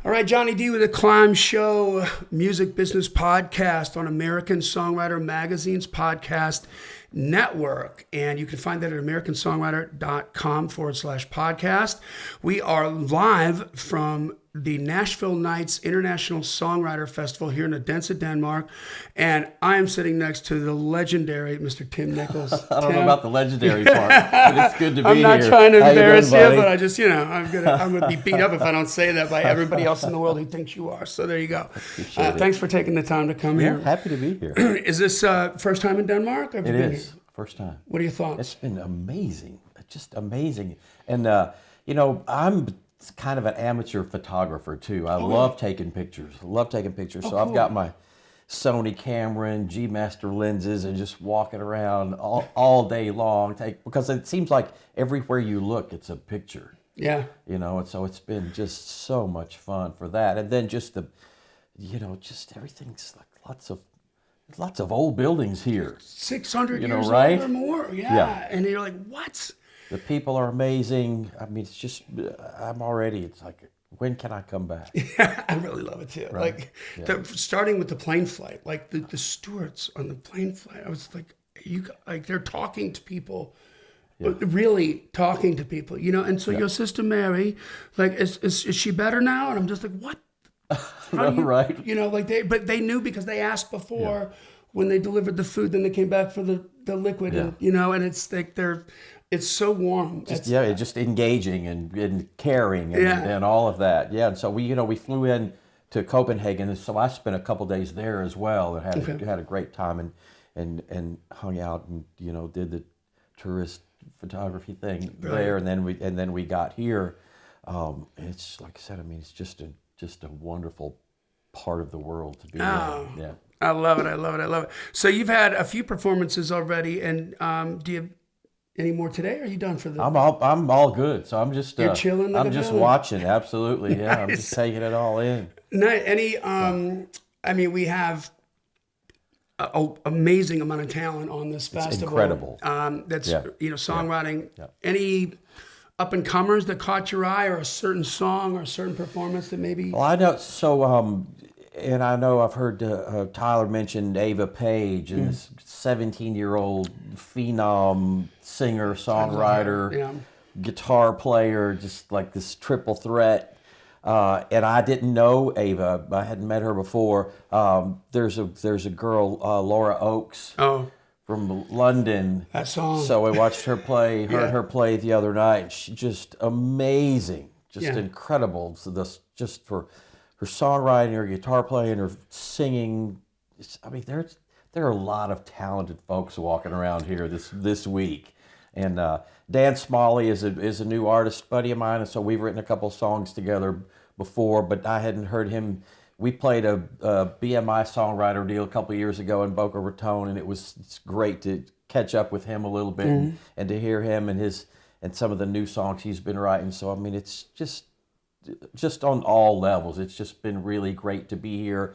All right, Johnny D with the Climb Show Music Business Podcast on American Songwriter Magazine's podcast network. And you can find that at americansongwriter.com/podcast. We are live from the Nashville Nights International Songwriter Festival here in Odense, Denmark. And I am sitting next to the legendary Mr. Tim Nichols. I don't know about the legendary part, but it's good to be here. I'm not trying to embarrass you, buddy? but I just, I'm gonna be beat up if I don't say that by everybody else in the world who thinks you are. So there you go. Thanks for taking the time to come here. Happy to be here. Is this first time in Denmark? It is. First time. What are your thoughts? It's been amazing. Just amazing. And, I'm kind of an amateur photographer, too. I love taking pictures. So I've got my Sony camera and G Master lenses and just walking around all day long. Because it seems like everywhere you look, it's a picture. Yeah. And so it's been just so much fun for that. And then just just everything's like lots of old buildings here. 600 years right? old or more. Yeah. And you're like, what? The people are amazing. I mean, it's just, it's like, when can I come back? Yeah, I really love it too. Right. Starting with the plane flight, like the stewards on the plane flight, I was like, they're talking to people, really talking to people, and so your sister Mary, like, is she better now? And I'm just like, what? Right. But they knew because they asked before when they delivered the food, then they came back for the liquid, and it's like it's so warm. Just engaging and caring and all of that. Yeah, and so we flew in to Copenhagen, and so I spent a couple days there as well, and had a great time and hung out and did the tourist photography thing there, and then we got here. It's like I said, I mean, it's just a wonderful part of the world to be in. Yeah. I love it. So you've had a few performances already, and do you have any more today? Or are you done for the? I'm all good. So I'm just you're chilling. I'm just watching. Absolutely, yeah. Nice. I'm just taking it all in. I mean, we have an amazing amount of talent on this festival. It's incredible. That's songwriting. Yeah. Any up and comers that caught your eye, or a certain song or a certain performance that maybe? Well, I know. So, and I know I've heard Tyler mention Ava Paige, and this 17-year-old phenom singer, songwriter, guitar player, just like this triple threat. And I didn't know Ava. I hadn't met her before. There's a girl, Laura Oakes. Oh. From London. That song. So I watched her play, heard her play the other night. She just amazing, incredible. So just for her songwriting, her guitar playing, her singing. I mean, there are a lot of talented folks walking around here this week. And Dan Smalley is a new artist buddy of mine, and so we've written a couple songs together before, but I hadn't heard him. We played a BMI songwriter deal a couple of years ago in Boca Raton, and it's great to catch up with him a little bit and to hear him and some of the new songs he's been writing. So I mean, it's just on all levels. It's just been really great to be here.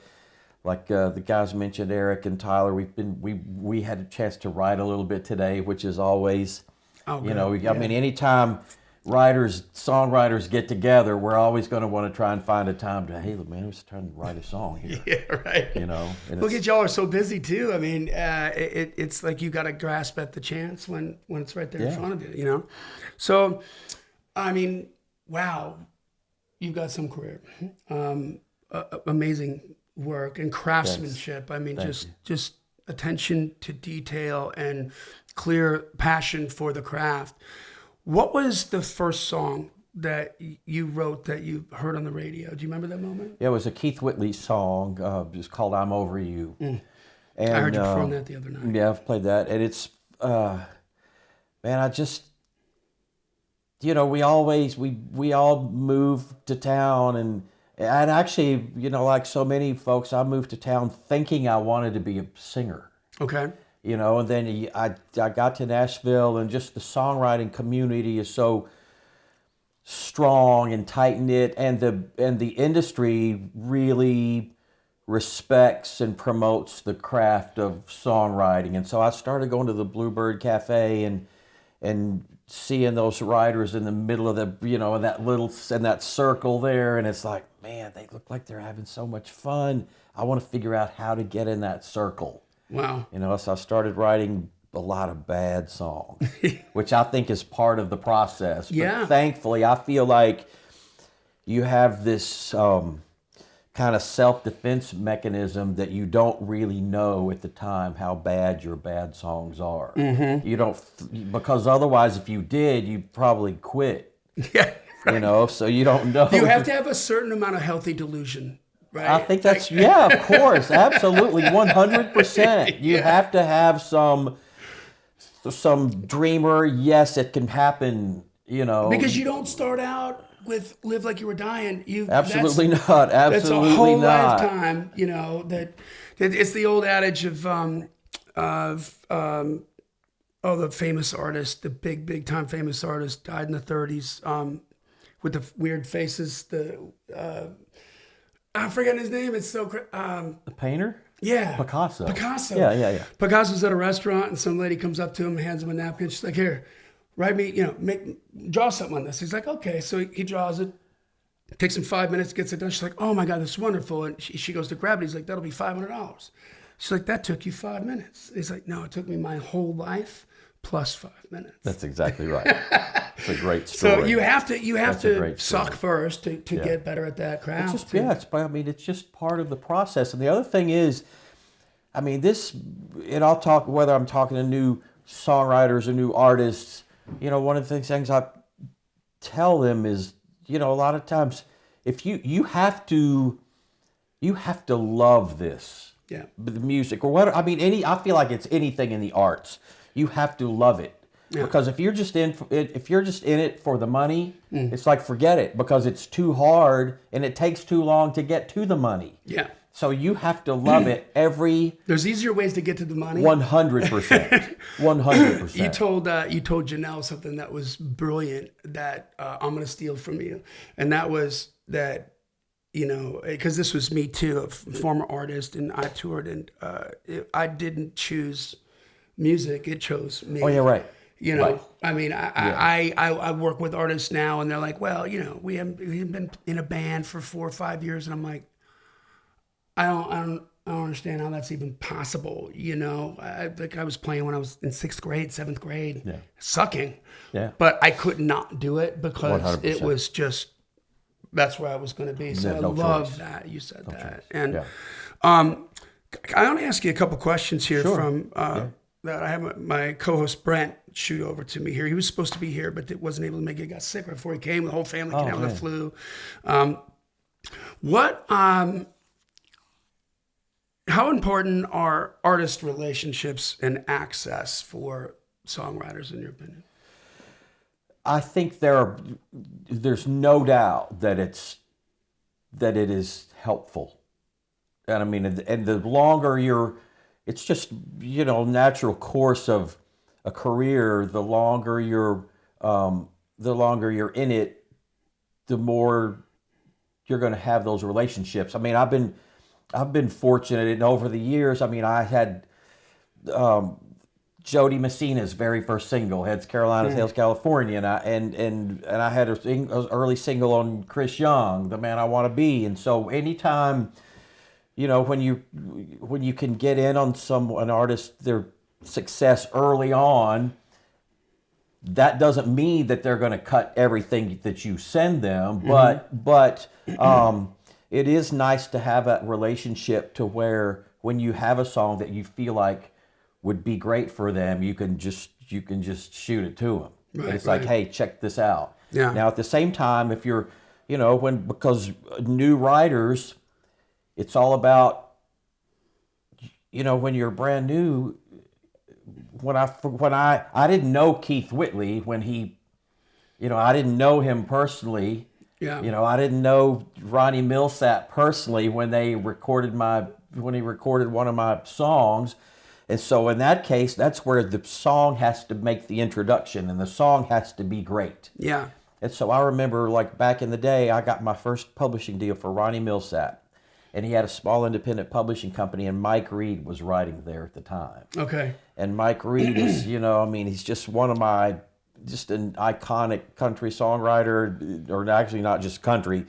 Like the guys mentioned, Eric and Tyler, we had a chance to write a little bit today, which is always, I mean, anytime songwriters get together, we're always going to want to try and find a time to, hey, man, let's try and write a song here. Yeah, right. Look at y'all are so busy too. I mean, it's like you got to grasp at the chance when it's right there in front of you. So, I mean, wow, you've got some career, amazing work and craftsmanship. Thanks. I mean, just attention to detail and clear passion for the craft. What was the first song that you wrote that you heard on the radio? Do you remember that moment? Yeah, it was a Keith Whitley song, just called "I'm Over You." And I heard you perform that the other night. Yeah, I've played that, and it's, man, I just, we all moved to town, and actually, like so many folks, I moved to town thinking I wanted to be a singer. Okay. And then I got to Nashville, and just the songwriting community is so strong and tight-knit, and the industry really respects and promotes the craft of songwriting. And so I started going to the Bluebird Cafe and seeing those writers in the middle of the, in that circle there, and it's like, man, man, they look like they're having so much fun. I want to figure out how to get in that circle. Wow. You know, so I started writing a lot of bad songs, which I think is part of the process. Yeah. But thankfully, I feel like you have this kind of self-defense mechanism that you don't really know at the time how bad your bad songs are. Mm-hmm. You don't, because otherwise, if you did, you'd probably quit. Yeah. Right. You know, so you don't know. You have to have a certain amount of healthy delusion. Right? I think that's, yeah, of course, absolutely, 100%. You have to have some dreamer, yes, it can happen, you know. Because you don't start out with Live Like You Were Dying. Absolutely not, absolutely that's a whole not. lifetime, you know, that it's the old adage of the famous artist, the big time famous artist, died in the 30s, with the weird faces, I'm forgetting his name. It's so the painter? Yeah. Picasso. Yeah. Picasso's at a restaurant and some lady comes up to him, hands him a napkin. She's like, here, write me, draw something on this. He's like, okay. So he draws it. Takes him 5 minutes, gets it done. She's like, oh my God, this is wonderful. And she goes to grab it. He's like, that'll be $500. She's like, that took you 5 minutes. He's like, no, it took me my whole life plus 5 minutes. That's exactly right. It's a great story. So you have to suck first to get better at that craft. It's just part of the process. And the other thing is, I mean, and I'll talk, whether I'm talking to new songwriters or new artists, one of the things I tell them is, a lot of times, if you have to love this, the music or what, I feel like it's anything in the arts. You have to love it, because if you're just in it for the money, it's like, forget it, because it's too hard and it takes too long to get to the money. Yeah. So you have to love it. There's easier ways to get to the money. 100%. 100%. You told Janelle something that was brilliant that I'm going to steal from you. And that was that, because this was me too, a former artist, and I toured, and I didn't choose music, it chose me. Oh, yeah, right. Right. I work with artists now, and they're like, well, we haven't been in a band for 4 or 5 years. And I'm like, I don't understand how that's even possible. I was playing when I was in 6th grade, 7th grade, sucking. Yeah. But I could not do it because 100%. It was just, that's where I was going to be. So I love that you said that. Choice. And I want to ask you a couple questions here from that I have my co-host Brent shoot over to me here. He was supposed to be here, but wasn't able to make it. He got sick right before he came. The whole family came down with the flu. How important are artist relationships and access for songwriters, in your opinion? I think there's no doubt that it is helpful. And and the longer it's just, natural course of a career, the longer you're in it, the more you're going to have those relationships. I've been fortunate, and over the years, I had Jody Messina's very first single, Heads Carolina, Tails California, and I had an early single on Chris Young, The Man I Want to Be. And so anytime, when you can get in on an artist, their success early on, that doesn't mean that they're going to cut everything that you send them, but it is nice to have that relationship to where when you have a song that you feel like would be great for them, you can just shoot it to them. Right, it's like, hey, check this out. Yeah. Now at the same time, if you're, because new writers, it's all about, when you're brand new. When I didn't know Keith Whitley when he, I didn't know him personally. Yeah. I didn't know Ronnie Milsap personally when he recorded one of my songs. And so in that case, that's where the song has to make the introduction, and the song has to be great. Yeah. And so I remember, like, back in the day, I got my first publishing deal for Ronnie Milsap, and he had a small independent publishing company, and Mike Reed was writing there at the time. Okay. And Mike Reed is, he's just just an iconic country songwriter, or actually not just country.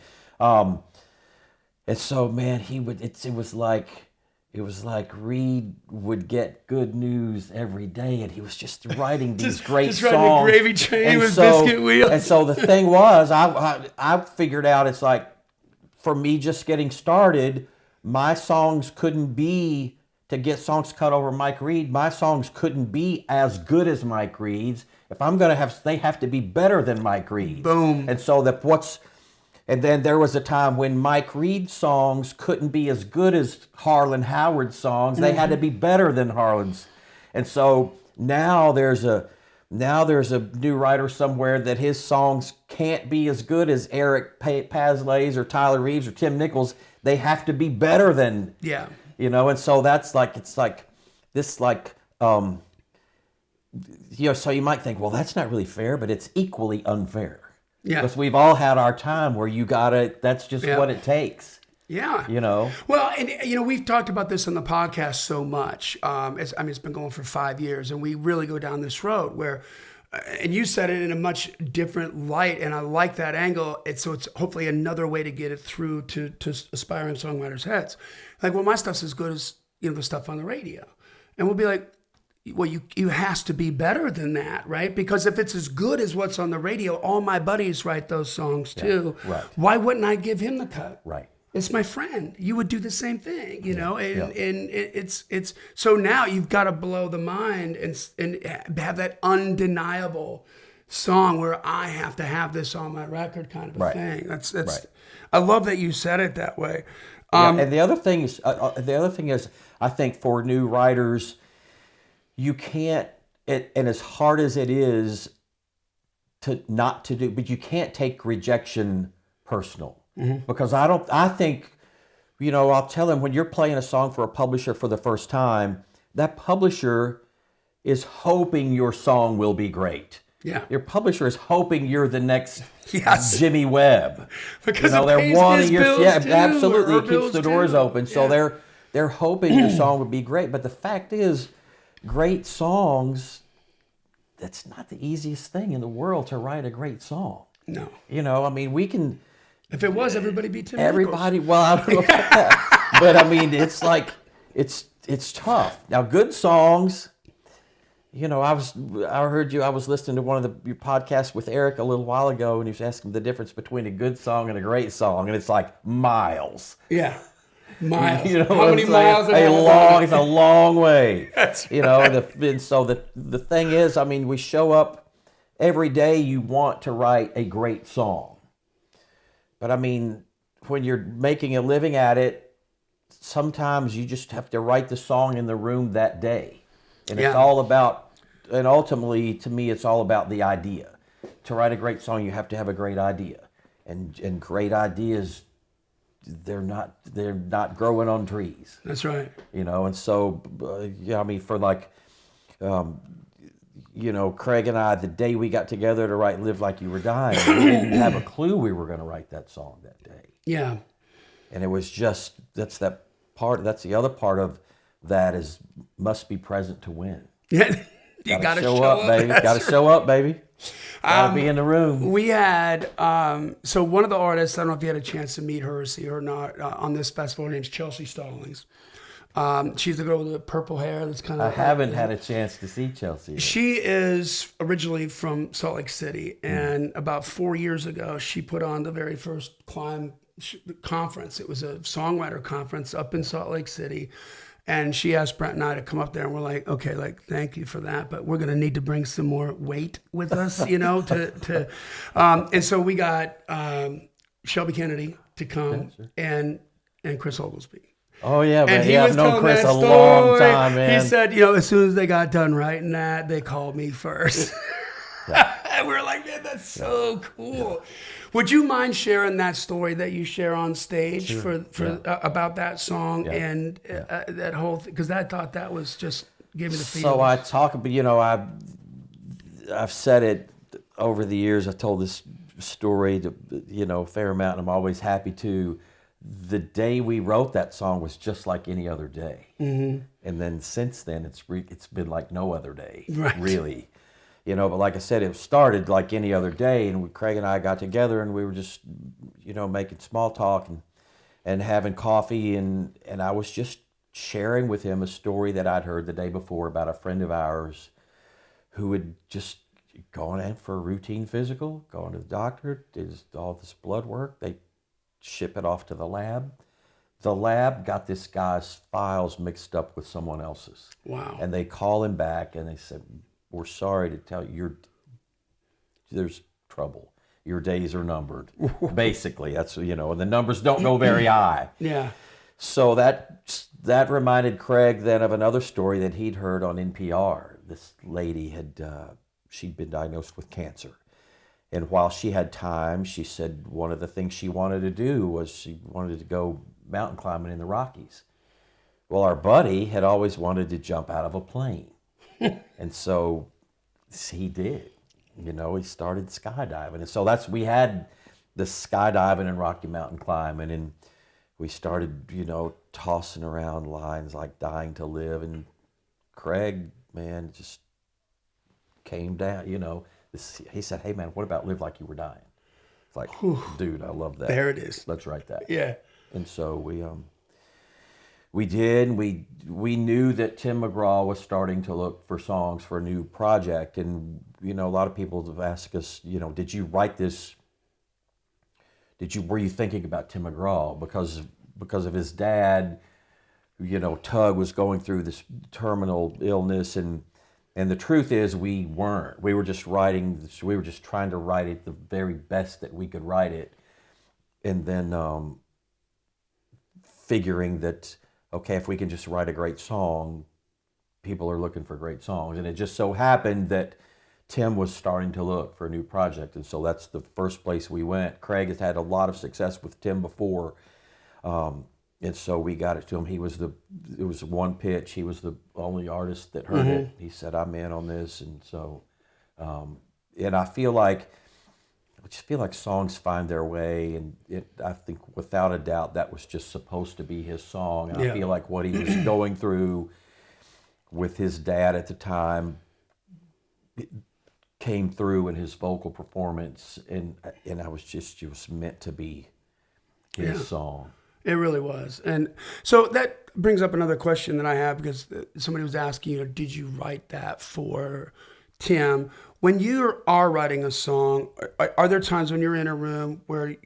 And so, man, it was like Reed would get good news every day, and he was just writing these great just songs. Just riding a gravy train with biscuit wheels. And so the thing was, I figured out it's like, for me just getting started, my songs couldn't be, to get songs cut over Mike Reed, my songs couldn't be as good as Mike Reed's. If I'm going to have, they have to be better than Mike Reed's. Boom. And so and then there was a time when Mike Reed's songs couldn't be as good as Harlan Howard's songs. They had to be better than Harlan's. And so now there's a new writer somewhere that his songs can't be as good as Eric Pazley's or Tyler Reeves or Tim Nichols. They have to be better than, and so that's like, it's like this, like, so you might think, well, that's not really fair, but it's equally unfair. Yeah. Because we've all had our time where that's just what it takes. Yeah. Well, and, we've talked about this on the podcast so much. It's been going for 5 years, and we really go down this road where, and you said it in a much different light, and I like that angle. It's hopefully another way to get it through to aspiring songwriters' heads. Like, well, my stuff's as good as, the stuff on the radio. And we'll be like, well, you has to be better than that, right? Because if it's as good as what's on the radio, all my buddies write those songs too. Yeah, right. Why wouldn't I give him the cut? Right. It's my friend. You would do the same thing, and it's so now you've got to blow the mind and have that undeniable song where I have to have this on my record kind of a thing. That's right. I love that you said it that way. And the other thing is, I think for new writers, you can't, and as hard as it is not to do, but you can't take rejection personal. Mm-hmm. Because I think, I'll tell them, when you're playing a song for a publisher for the first time, that publisher is hoping your song will be great. Yeah. Your publisher is hoping you're the next Jimmy Webb. Because they're wanting your absolutely, it keeps the doors open. So they're hoping your song would be great. But the fact is, great songs, that's not the easiest thing in the world to write a great song. No. We can... If it was, everybody be Tim Everybody, Nichols. Well, I don't know about that. But it's like, it's tough. Now, good songs, I was listening to one of your podcasts with Eric a little while ago, and he was asking the difference between a good song and a great song, and it's like miles. Yeah. Miles. How many miles? It's a long way. That's right. And so the thing is, we show up every day. You want to write a great song, but when you're making a living at it, sometimes you just have to write the song in the room that day, and it's all about. And ultimately, to me, it's all about the idea. To write a great song, you have to have a great idea, and great ideas. They're not growing on trees. That's right. And so, for like, Craig and I, the day we got together to write "Live Like You Were Dying," we didn't have a clue we were going to write that song that day. Yeah. And it was just, that's the other part of that is must be present to win. Yeah. You gotta show up, baby. Gotta show up, baby. Gotta be in the room. We had, so one of the artists, I don't know if you had a chance to meet her or see her or not, on this festival, her name's Chelsea Stallings. She's the girl with the purple hair that's kind of... I haven't had a chance to see Chelsea. She is originally from Salt Lake City, and about 4 years ago, she put on the very first Climb conference. It was a songwriter conference up in Salt Lake City. And she asked Brent and I to come up there, and we're like, okay, thank you for that, but we're going to need to bring some more weight with us, and so we got Shelby Kennedy to come and Chris Oglesby. Oh, yeah, man. I've known Chris a long time, man. He said, as soon as they got done writing that, they called me first. And we were like, man, that's so cool. Yeah. Would you mind sharing that story that you share on stage about that song and that whole thing? Because I thought that was just giving me the feeling. So I talk about, I've said it over the years. I've told this story to, a fair amount, and I'm always happy to. The day we wrote that song was just like any other day. Mm-hmm. And then since then, it's been like no other day, really. But like I said, it started like any other day, and Craig and I got together, and we were just, making small talk, and having coffee, and I was just sharing with him a story that I'd heard the day before about a friend of ours who had just gone in for a routine physical, gone to the doctor, did all this blood work. They ship it off to the lab. The lab got this guy's files mixed up with someone else's. Wow. And they call him back and they said, we're sorry to tell you, there's trouble. Your days are numbered. Basically, that's, and the numbers don't go very high. Yeah. So that reminded Craig then of another story that he'd heard on NPR. This lady she'd been diagnosed with cancer. And while she had time, she said one of the things she wanted to do was she wanted to go mountain climbing in the Rockies. Well, our buddy had always wanted to jump out of a plane. And so he did. He started skydiving. And so we had the skydiving and Rocky Mountain climbing, and we started, tossing around lines like Dying to Live. And Craig, man, just came down, he said, hey, man, what about Live Like You Were Dying? It's like, dude, I love that. There it is. Let's write that. Yeah. And so we did. We knew that Tim McGraw was starting to look for songs for a new project. And, a lot of people have asked us, did you write this? Were you thinking about Tim McGraw? Because of his dad, Tug was going through this terminal illness, and the truth is we weren't. We were just trying to write it the very best that we could write it. And then figuring that, okay, if we can just write a great song, people are looking for great songs. And it just so happened that Tim was starting to look for a new project. And so that's the first place we went. Craig has had a lot of success with Tim before. And so we got it to him. It was one pitch. He was the only artist that heard it. He said, I'm in on this. And so, and I just feel like songs find their way. And I think without a doubt, that was just supposed to be his song. And I feel like what he was going through with his dad at the time came through in his vocal performance. And it was meant to be his song. It really was. And so that brings up another question that I have, because somebody was asking, did you write that for Tim? When you are writing a song, are there times when you're in a room where,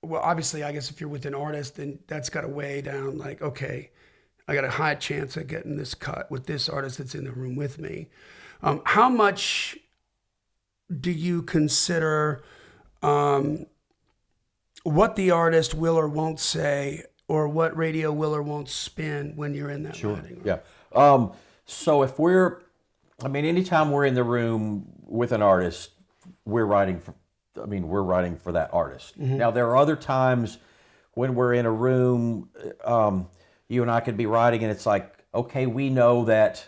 well, obviously, I guess if you're with an artist, then that's got to weigh down, like, okay, I got a high chance of getting this cut with this artist that's in the room with me. How much do you consider what the artist will or won't say, or what radio will or won't spin when you're in that writing room? Yeah. So if anytime we're in the room with an artist, we're writing for that artist. Now, there are other times when we're in a room, you and I could be writing, and it's like, okay, we know that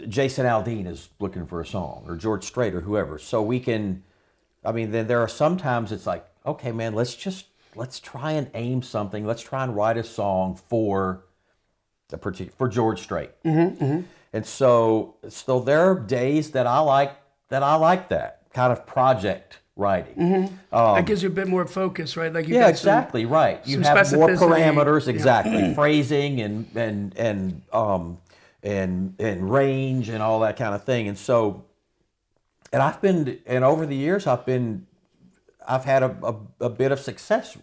Jason Aldean is looking for a song, or George Strait, or whoever. So we can, then there are some times it's like, okay, man, let's try and aim something. Let's try and write a song for George Strait. And so there are days that I like that kind of project writing. That gives you a bit more focus, right? Like exactly, right. You have more parameters, exactly, phrasing and range and all that kind of thing. And so, and over the years, I've had a bit of success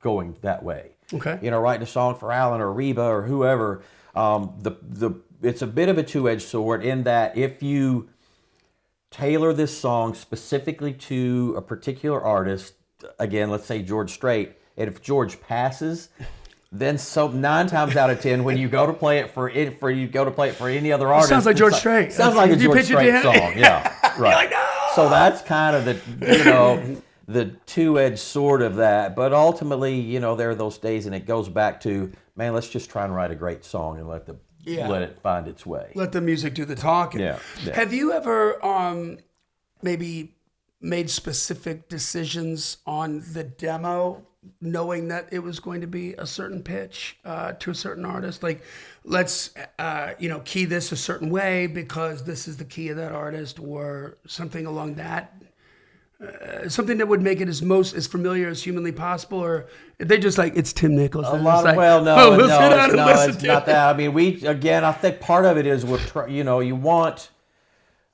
going that way. Okay. Writing a song for Alan or Reba or whoever. It's a bit of a two-edged sword in that if you tailor this song specifically to a particular artist, again, let's say George Strait, and if George passes, then 9 times out of 10, when you go to play it for any other artist, sounds like George Strait. Sounds like a George Strait song. Yeah, right. Like, no! So that's kind of the two-edged sword of that. But ultimately, there are those days, and it goes back to, man, let's just try and write a great song and let it find its way. Let the music do the talking. Yeah. Have you ever maybe made specific decisions on the demo, knowing that it was going to be a certain pitch to a certain artist? Like, let's key this a certain way because this is the key of that artist, or something along that something that would make it as familiar as humanly possible, or they just like it's Tim Nichols? No, it's not that. I mean, I think part of it is you want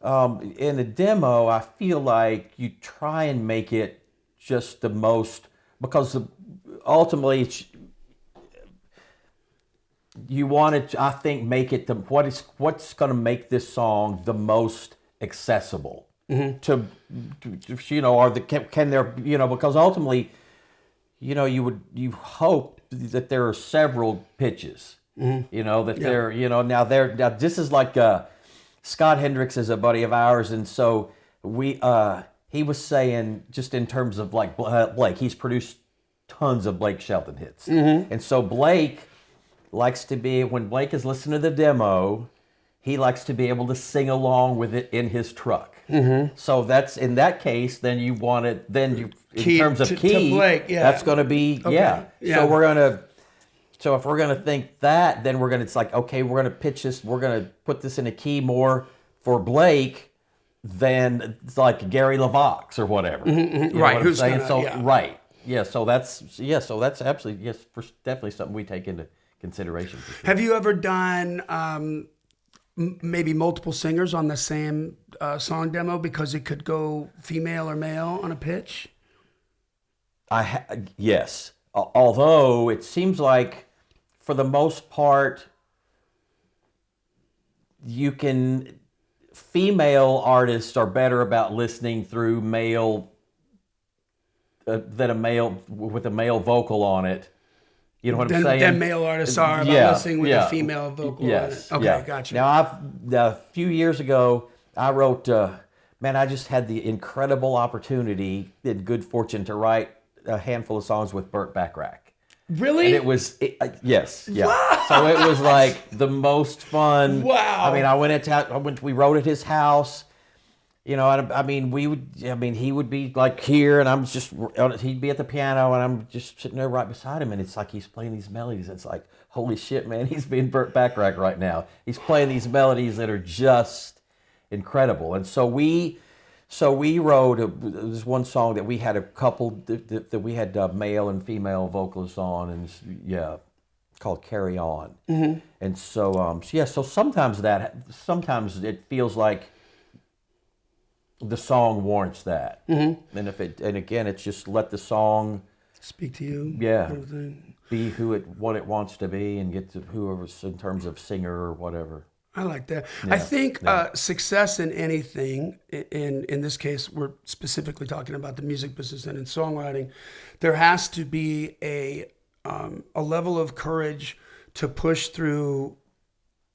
in a demo. I feel like you try and make it just the most, because ultimately you want to, I think, make it what's going to make this song the most accessible to or can there, because ultimately, you hope that there are several pitches, now this is like Scott Hendricks is a buddy of ours, and so he was saying, just in terms of like Blake, he's produced tons of Blake Shelton hits, and so Blake likes to be, when Blake is listening to the demo, he likes to be able to sing along with it in his truck. So that's, in that case, then you want it, in terms of key, to Blake, that's going to be, So if we're going to think that, then it's like, okay, we're going to pitch this, we're going to put this in a key more for Blake than like Gary LaVox or whatever. Right. Who's saying? Right. Yeah. So that's absolutely, definitely something we take into consideration. For sure. Have you ever done maybe multiple singers on the same song demo because it could go female or male on a pitch? Yes. Although it seems like, for the most part, female artists are better about listening through male than a male with a male vocal on it. You know what I'm saying? Than male artists are about listening with a female vocal on it. Okay, gotcha. Now, a few years ago, I wrote, I just had the incredible opportunity and good fortune to write a handful of songs with Burt Bacharach. Really? And it was, yes, yeah. What? So it was like the most fun. Wow. I mean, we wrote at his house, he would be like here, and he'd be at the piano, and I'm just sitting there right beside him, and it's like he's playing these melodies. It's like, holy shit, man, he's being Burt Bacharach right now. He's playing these melodies that are just incredible. And so we wrote this one song that we had a couple that we had male and female vocalists on, and called "Carry On." And so so sometimes it feels like the song warrants that, and again, it's just let the song speak to you. Be what it wants to be, and get to whoever's in terms of singer or whatever. I like that. I think success in anything, in this case, we're specifically talking about the music business and in songwriting, there has to be a level of courage to push through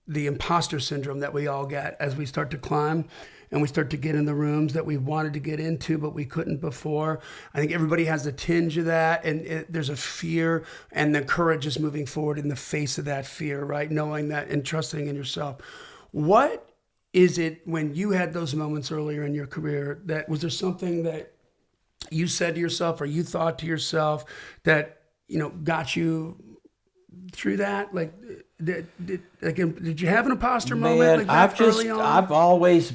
the imposter syndrome that we all get as we start to climb and we start to get in the rooms that we wanted to get into, but we couldn't before. I think everybody has a tinge of that, and there's a fear, and the courage is moving forward in the face of that fear, right? Knowing that and trusting in yourself. What is it, when you had those moments earlier in your career, was there something that you said to yourself or you thought to yourself that, got you through that? Like, did you have an imposter moment like that early on? I've always,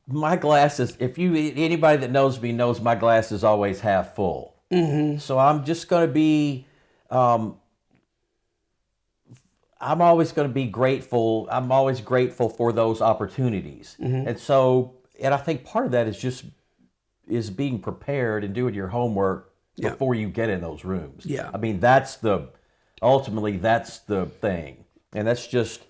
my glasses, anybody that knows me knows my glass is always half full. So I'm just going to be, I'm always going to be grateful. I'm always grateful for those opportunities. And I think part of that is being prepared and doing your homework before you get in those rooms. Yeah. Ultimately that's the thing. And that's just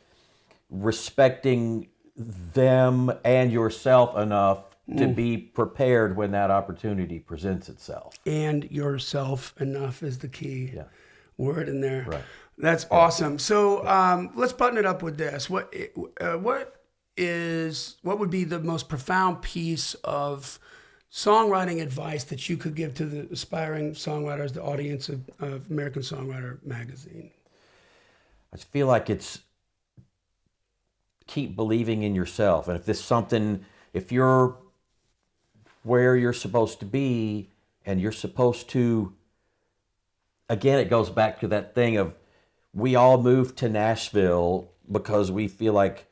respecting them and yourself enough to be prepared when that opportunity presents itself. And yourself enough is the key word in there. Right. That's awesome. So let's button it up with this. What would be the most profound piece of songwriting advice that you could give to the aspiring songwriters, the audience of American Songwriter magazine? I feel like it's keep believing in yourself. And if you're where you're supposed to be, and you're supposed to, again, it goes back to that thing of, we all moved to Nashville because we feel like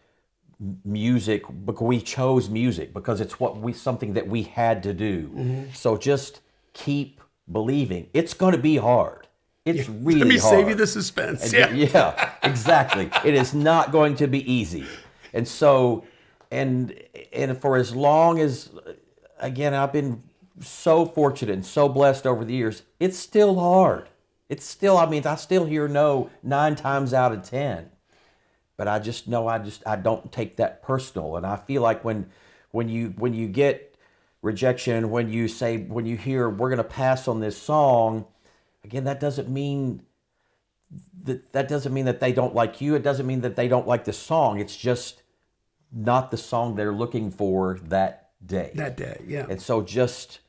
music because we chose music because it's something that we had to do. So just keep believing. It's going to be hard. It's really hard. Let me save you the suspense. Yeah, exactly. It is not going to be easy. And so, and for as long as, again, I've been so fortunate and so blessed over the years, it's still hard. It's still, I still hear no 9 times out of 10. But I just know I don't take that personal. And I feel like when you get rejection, when you hear we're going to pass on this song, again, that doesn't mean that they don't like you. It doesn't mean that they don't like the song. It's just not the song they're looking for that day. That day, yeah. And so just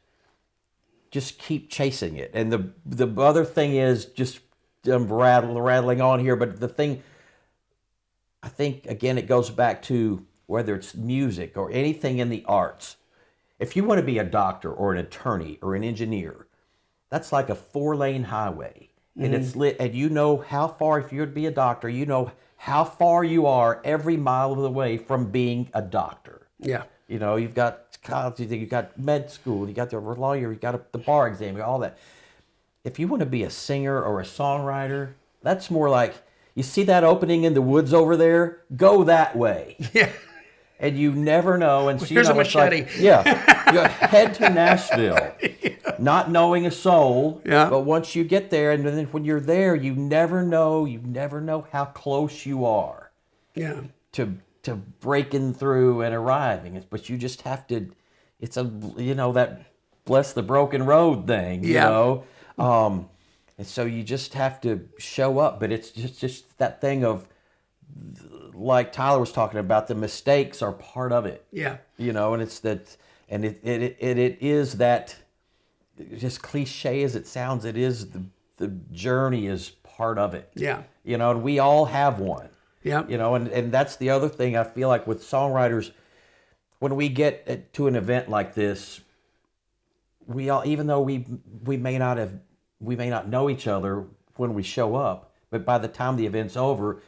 keep chasing it. And the other thing is just I'm rattling on here, but the thing, I think, again, it goes back to whether it's music or anything in the arts. If you want to be a doctor or an attorney or an engineer, that's like a 4-lane highway. And it's lit, and you know how far, if you would be a doctor, you know how far you are every mile of the way from being a doctor. Yeah. You know, you've got college, you've got med school, you got the lawyer, you got the bar exam, you got all that. If you want to be a singer or a songwriter, that's more like, you see that opening in the woods over there? Go that way. Yeah. And you never know. And so, here's a machete. Like, yeah. You head to Nashville, not knowing a soul. Yeah. But once you get there, and then when you're there, you never know how close you are. Yeah. To breaking through and arriving. But you just have to, it's that bless the broken road thing, you know. And so you just have to show up, but it's just that thing of, like Tyler was talking about, the mistakes are part of it. Yeah. You know, and it's that, and it is that, just cliche as it sounds, it is the journey is part of it. Yeah. You know, and we all have one. Yeah. You know, and that's the other thing I feel like with songwriters, when we get to an event like this, we all, even though we may not know each other when we show up, but by the time the event's over,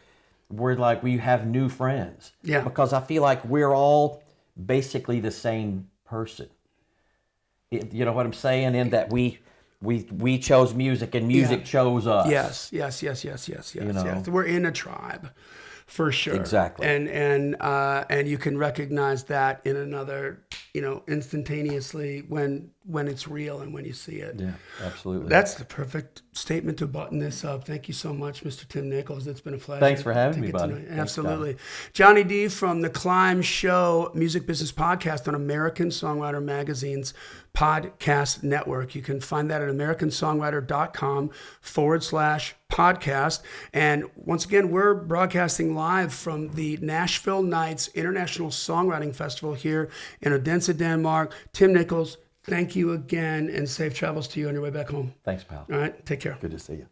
we're like, we have new friends. Yeah. Because I feel like we're all basically the same person. You know what I'm saying? In that we chose music and music chose us. Yes. You know? Yes. We're in a tribe. For sure. Exactly. And you can recognize that in another, instantaneously when it's real and when you see it. Yeah, absolutely. That's the perfect statement to button this up. Thank you so much, Mr. Tim Nichols. It's been a pleasure. Thanks for having me, buddy. Absolutely. Johnny D from the Climb Show Music Business Podcast on American Songwriter Magazine's podcast network. You can find that at americansongwriter.com/podcast. And once again, we're broadcasting live from the Nashville Nights International Songwriting Festival here in Odense, Denmark. Tim Nichols, thank you again, and safe travels to you on your way back home. Thanks, pal. All right, take care. Good to see you.